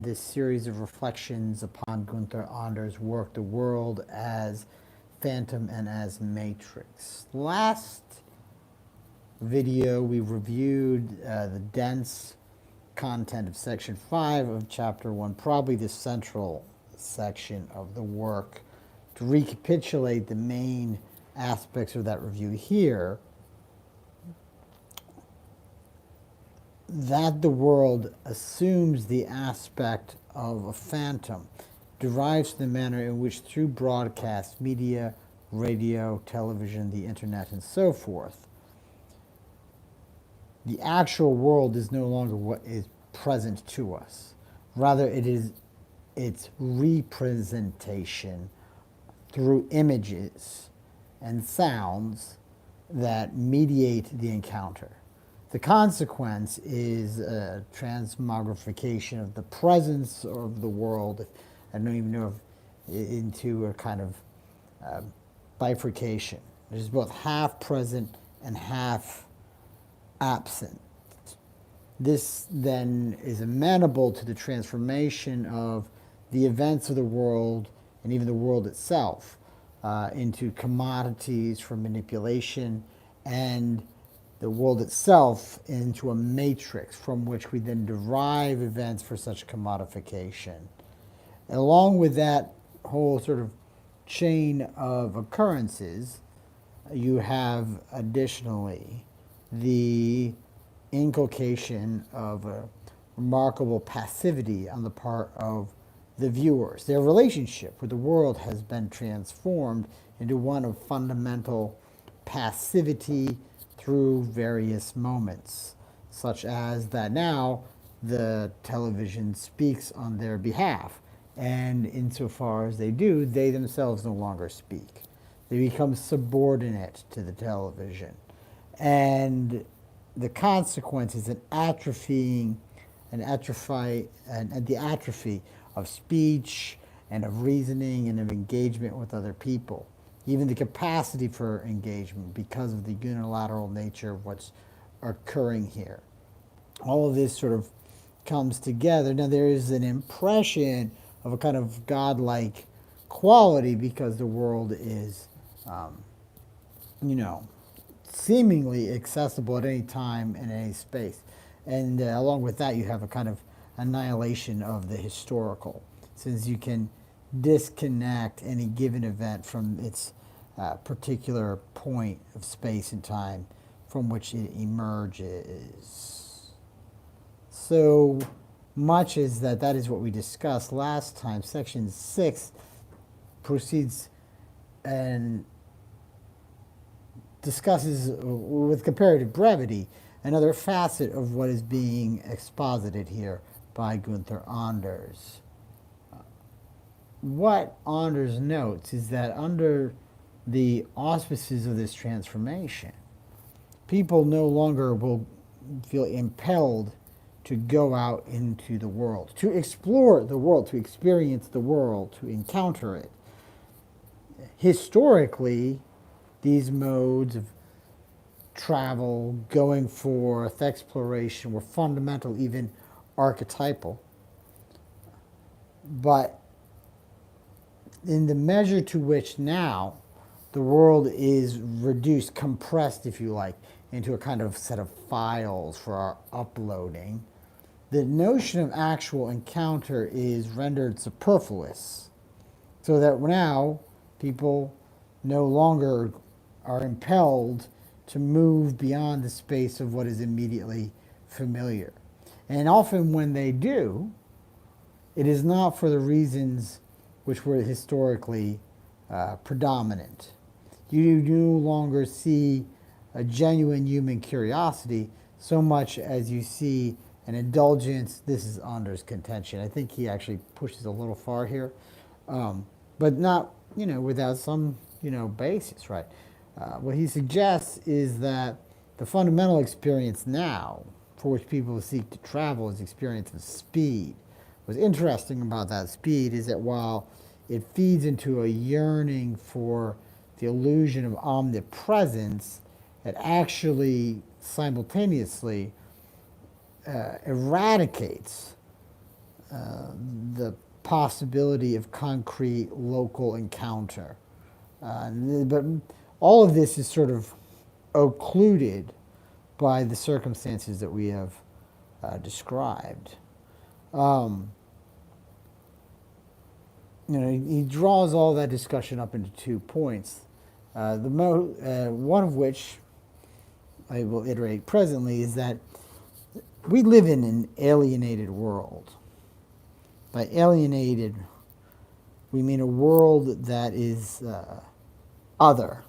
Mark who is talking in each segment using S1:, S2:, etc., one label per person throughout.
S1: this series of reflections upon Gunther Anders' work, The World as Phantom and as Matrix. Last video, we reviewed the dense content of section 5 of chapter 1, probably the central section of the work. To recapitulate the main aspects of that review here, that the world assumes the aspect of a phantom derives from the manner in which through broadcast media, radio, television, the internet, and so forth, the actual world is no longer what is present to us. Rather, it is its representation through images and sounds that mediate the encounter. The consequence is a transmogrification of the presence of the world. I don't even know if into a kind of bifurcation. There's both half present and half absent. This then is amenable to the transformation of the events of the world and even the world itself into commodities for manipulation, and the world itself into a matrix from which we then derive events for such commodification. Along with that whole sort of chain of occurrences, you have additionally the inculcation of a remarkable passivity on the part of the viewers. Their relationship with the world has been transformed into one of fundamental passivity through various moments, such as that now the television speaks on their behalf, and insofar as they do, they themselves no longer speak. They become subordinate to the television. And the consequence is the atrophy of speech and of reasoning and of engagement with other people. Even the capacity for engagement because of the unilateral nature of what's occurring here. All of this sort of comes together. Now there is an impression of a kind of godlike quality because the world is, seemingly accessible at any time in any space. And along with that, you have a kind of annihilation of the historical, since you can disconnect any given event from its particular point of space and time from which it emerges. So much as that is what we discussed last time. Section 6 proceeds and discusses with comparative brevity another facet of what is being exposited here by Gunther Anders. What Anders notes is that under the auspices of this transformation, people no longer will feel impelled to go out into the world, to explore the world, to experience the world, to encounter it. Historically, these modes of travel, going forth, exploration were fundamental, even archetypal. But in the measure to which now the world is reduced, compressed, if you like, into a kind of set of files for our uploading, the notion of actual encounter is rendered superfluous. So that now people no longer are impelled to move beyond the space of what is immediately familiar. And often when they do, it is not for the reasons which were historically predominant. You no longer see a genuine human curiosity so much as you see an indulgence. This is Anders' contention. I think he actually pushes a little far here, but not, without some, basis, right? What he suggests is that the fundamental experience now, for which people seek to travel, is the experience of speed. What's interesting about that speed is that while it feeds into a yearning for the illusion of omnipresence, it actually simultaneously eradicates the possibility of concrete local encounter. But all of this is sort of occluded by the circumstances that we have described. He draws all that discussion up into 2 points. One of which I will iterate presently is that we live in an alienated world. By alienated, we mean a world that is other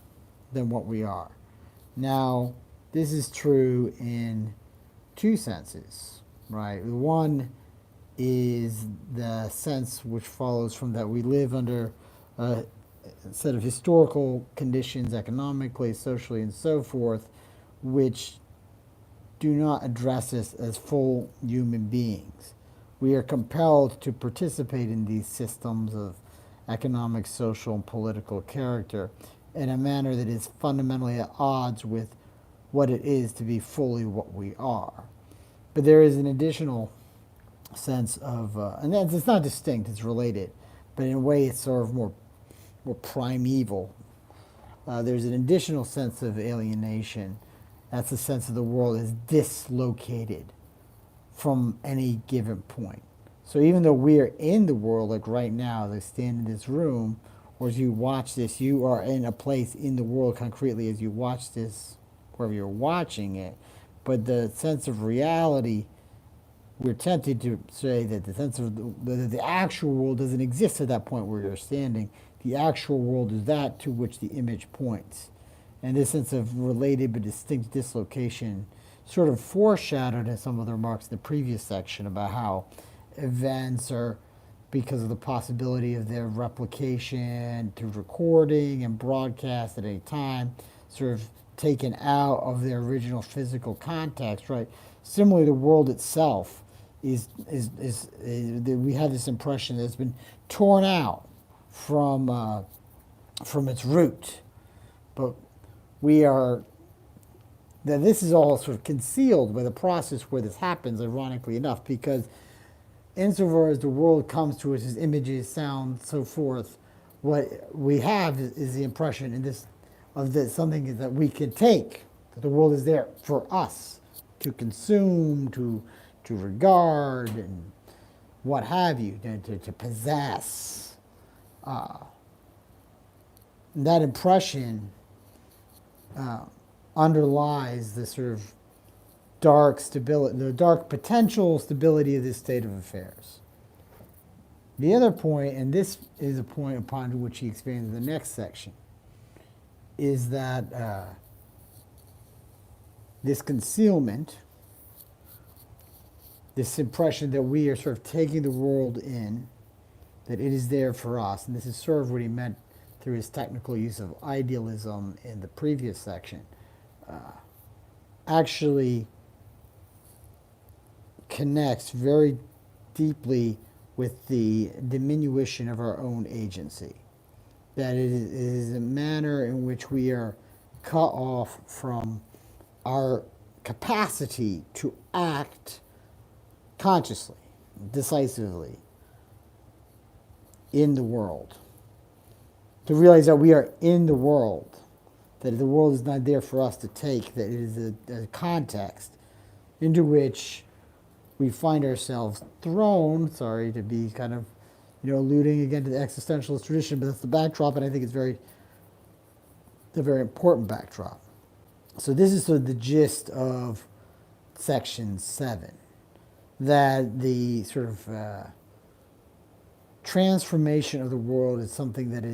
S1: than what we are. Now, this is true in 2 senses, right? One is the sense which follows from that we live under a set of historical conditions, economically, socially, and so forth, which do not address us as full human beings. We are compelled to participate in these systems of economic, social, and political character in a manner that is fundamentally at odds with what it is to be fully what we are. But there is an additional sense of, and it's not distinct, it's related, but in a way it's sort of more primeval. There's an additional sense of alienation. That's the sense of the world as dislocated from any given point. So even though we are in the world, like right now, as I stand in this room, or as you watch this, you are in a place in the world concretely as you watch this, wherever you're watching it. But the sense of reality, we're tempted to say that the sense of the actual world doesn't exist at that point where you're standing. The actual world is that to which the image points. And this sense of related but distinct dislocation sort of foreshadowed in some of the remarks in the previous section about how events are, because of the possibility of their replication to recording and broadcast at any time, sort of taken out of their original physical context, right? Similarly, the world itself is we have this impression that it's been torn out from its root, but we are that this is all sort of concealed by the process where this happens, ironically enough, because insofar as the world comes to us as images, sound, so forth, what we have is the impression in this of this something that we can take, that the world is there for us to consume, to regard, and what have you, to possess. That impression underlies the sort of dark stability, the dark potential stability of this state of affairs. The other point, and this is a point upon which he expands in the next section, is that this concealment, this impression that we are sort of taking the world in, that it is there for us, and this is sort of what he meant through his technical use of idealism in the previous section, actually connects very deeply with the diminution of our own agency. That it is a manner in which we are cut off from our capacity to act consciously, decisively in the world. To realize that we are in the world, that the world is not there for us to take, that it is a context into which we find ourselves thrown, sorry to be kind of, alluding again to the existentialist tradition, but that's the backdrop, and I think it's a very important backdrop. So this is sort of the gist of section 7, that the sort of transformation of the world is something that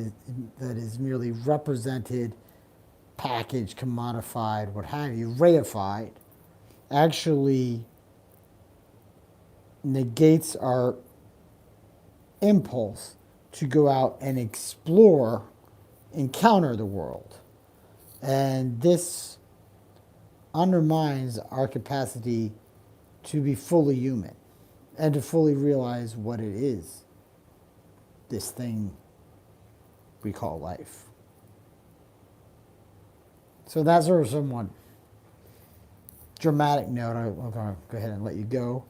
S1: is merely represented, packaged, commodified, what have you, reified, actually negates our impulse to go out and encounter the world. And this undermines our capacity to be fully human and to fully realize what it is, this thing we call life. So that's sort of somewhat dramatic note. I'm going to go ahead and let you go.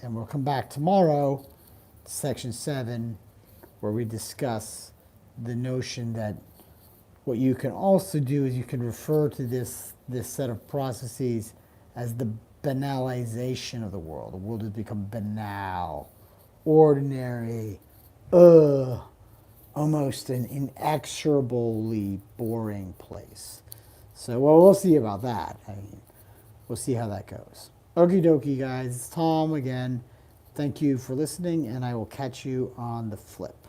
S1: And we'll come back tomorrow to section 7, where we discuss the notion that what you can also do is you can refer to this set of processes as the banalization of the world. The world has become banal, ordinary, almost an inexorably boring place. So, well, we'll see about that. I mean, we'll see how that goes. Okie dokie, guys. It's Tom again. Thank you for listening, and I will catch you on the flip.